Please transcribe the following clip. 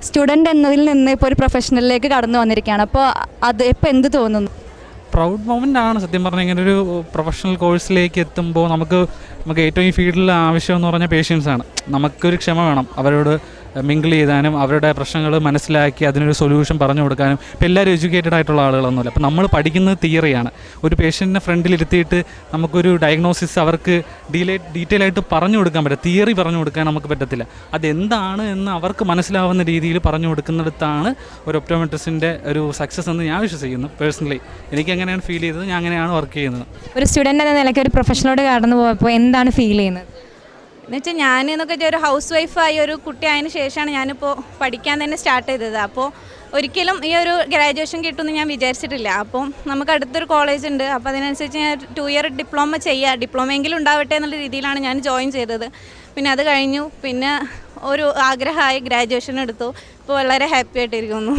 Student എന്നതിൽ നിന്ന് ഇപ്പോൾ ഒരു പ്രൊഫഷണലിലേക്ക് കടന്നു വന്നിരിക്കുകയാണ്. അപ്പോൾ അത് ഇപ്പോൾ എന്ത് തോന്നുന്നു? പ്രൗഡ് മൊമെൻ്റ് ആണ് സത്യം പറഞ്ഞാൽ. ഇങ്ങനെ ഒരു പ്രൊഫഷണൽ കോഴ്സിലേക്ക് എത്തുമ്പോൾ നമുക്ക് ഏറ്റവും ഈ ഫീൽഡിൽ ആവശ്യമെന്ന് പറഞ്ഞാൽ പേഷ്യൻസാണ്. നമുക്കൊരു ക്ഷമ വേണം അവരോട് മിങ്കിൾ ചെയ്താനും അവരുടെ പ്രശ്നങ്ങൾ മനസ്സിലാക്കി അതിനൊരു സൊല്യൂഷൻ പറഞ്ഞു കൊടുക്കാനും. ഇപ്പോൾ എല്ലാവരും എഡ്യൂക്കേറ്റഡ് ആയിട്ടുള്ള ആളുകളൊന്നുമില്ല. അപ്പോൾ നമ്മൾ പഠിക്കുന്നത് തിയറിയാണ്. ഒരു പേഷ്യൻറ്റിനെ ഫ്രണ്ടിലിരുത്തിയിട്ട് നമുക്കൊരു ഡയഗ്നോസിസ് അവർക്ക് ഡീറ്റെയിൽ ആയിട്ട് പറഞ്ഞു കൊടുക്കാൻ പറ്റില്ല. തിയറി പറഞ്ഞു കൊടുക്കാൻ നമുക്ക് പറ്റത്തില്ല. അതെന്താണ് എന്ന് അവർക്ക് മനസ്സിലാവുന്ന രീതിയിൽ പറഞ്ഞു കൊടുക്കുന്നിടത്താണ് ഒരു ഒപ്റ്റോമെട്രിസ്റ്റിൻ്റെ ഒരു സക്സസ് എന്ന് ഞാൻ വിശ്വസിക്കുന്നു. പേഴ്സണലി എനിക്ക് അങ്ങനെയാണ് ഫീൽ ചെയ്തത്. ഞാൻ അങ്ങനെയാണ് വർക്ക് ചെയ്യുന്നത്. ഒരു സ്റ്റുഡൻ്റ് എന്ന നിലയ്ക്ക് ഒരു പ്രൊഫഷനോട് കടന്നു പോയപ്പോൾ എന്താണ് ഫീൽ ചെയ്യുന്നത്? എന്നുവെച്ചാൽ ഞാനെന്നൊക്കെ ഒരു ഹൗസ് വൈഫായി ഒരു കുട്ടിയായതിനു ശേഷമാണ് ഞാനിപ്പോൾ പഠിക്കാൻ തന്നെ സ്റ്റാർട്ട് ചെയ്തത്. അപ്പോൾ ഒരിക്കലും ഈ ഒരു ഗ്രാജുവേഷൻ കിട്ടുമെന്ന് ഞാൻ വിചാരിച്ചിട്ടില്ല. അപ്പം നമുക്ക് അടുത്തൊരു കോളേജ് ഉണ്ട്. അപ്പോൾ അതിനനുസരിച്ച് ഞാൻ 2 ഇയർ ഡിപ്ലോമ ഡിപ്ലോമയെങ്കിലും ഉണ്ടാവട്ടെ എന്നുള്ള രീതിയിലാണ് ഞാൻ ജോയിൻ ചെയ്തത്. പിന്നെ അത് കഴിഞ്ഞു. പിന്നെ ഒരു ആഗ്രഹമായി ഗ്രാജുവേഷൻ എടുത്തു. ഇപ്പോൾ വളരെ ഹാപ്പി ആയിട്ടിരിക്കുന്നു.